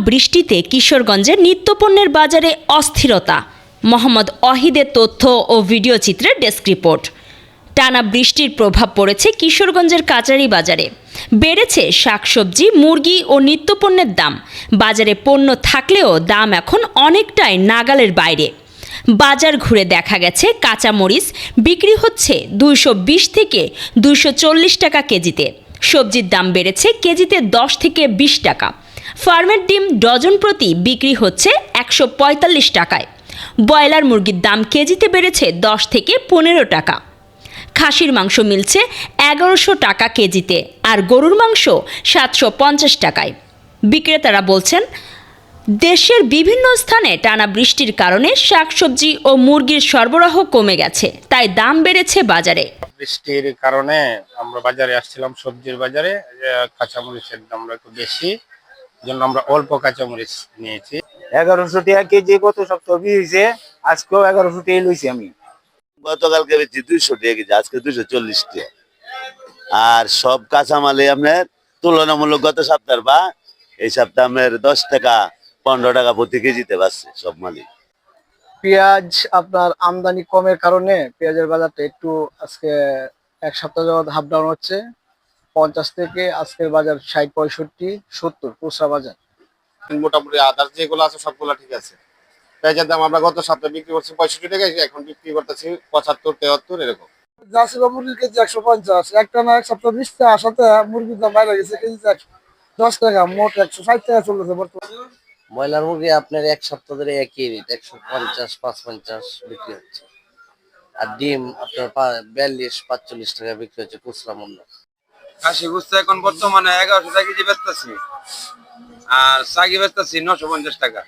বৃষ্টিতে কিশোরগঞ্জের নিত্যপণ্যের বাজারে অস্থিরতা। মোহাম্মদ ওয়াহিদের তথ্য ও ভিডিও চিত্রের ডেস্ক রিপোর্ট। টানা বৃষ্টির প্রভাব পড়েছে কিশোরগঞ্জের কাচারি বাজারে। বেড়েছে শাকসবজি, মুরগি ও নিত্যপণ্যের দাম। বাজারে পণ্য থাকলেও দাম এখন অনেকটাই নাগালের বাইরে। বাজার ঘুরে দেখা গেছে কাঁচামরিচ বিক্রি হচ্ছে 220 থেকে 240 টাকা কেজিতে। সবজির দাম বেড়েছে কেজিতে 10 থেকে 20 টাকা। ফার্মের ডিম ডজন প্রতি বিক্রি হচ্ছে 145 টাকায়। ব্রয়লার মুরগির দাম কেজিতে বেড়েছে 10 থেকে 15 টাকা। খাসির মাংস মিলছে 1100 টাকা কেজিতে, আর গরুর মাংস 750 টাকায়। বিক্রেতারা বলছেন, দেশের বিভিন্ন স্থানে টানা বৃষ্টির কারণে শাকসবজি ও মুরগির সরবরাহ কমে গেছে, তাই দাম বেড়েছে বাজারে। বৃষ্টির কারণে আমরা বাজারে আসছিলাম, সবজির বাজারে কাঁচামরিচের দামটা একটু বেশি, জন্য আমরা অল্প কাঁচামরিচ নিয়েছি। 1100 টাকা কেজি গত সপ্তাহ হয়েছে, আজকেও 1100 টাকা লইছি আমি। গতকালকে বেশি 200 টাকা কেজি, আজকে 240 টাকা। আর সব কাঁচামালে আপনার তুলনামূলক গত সপ্তাহ বা এই সপ্তাহ আপনার 10 টাকা 15 টাকা প্রতি কেজিতে পাচ্ছে সব মালিক। পেঁয়াজ আপনার আমদানি কমের কারণে পেঁয়াজের বাজারটা একটু আজকে এক সপ্তাহ যাবত হাফ ডাউন হচ্ছে। 50 থেকে আজকের বাজার 60, 65, 70 খুচরা বাজার। মোটামুটি আদার যেগুলো আছে সবগুলো ঠিক আছে। পেঁয়াজের দাম আমরা গত সপ্তাহে বিক্রি করছি 65 টাকা, এখন বিক্রি করতেছি 75, 73 এরকম। জার্সি বা মুরগির কেজি 150, একটা না এক সপ্তাহ 20 টাকা আসাতে মুরগির দাম বাইরে গেছে কেজি 10 টাকা, মোট 160 টাকা চলতেছে বর্তমানে। ব্রয়লার মুরগি আপনার এক সপ্তাহ ধরে একই রেট 150, 55 বিক্রি হচ্ছে। আর ডিম আপনার 42, 45 টাকা বিক্রি হচ্ছে খুচরা মূল্য। খাসি গুস্তা এখন বর্তমানে 1100 টাকা কেজি বেচতেছি, আর সাগি বেচতেছি 950 টাকা।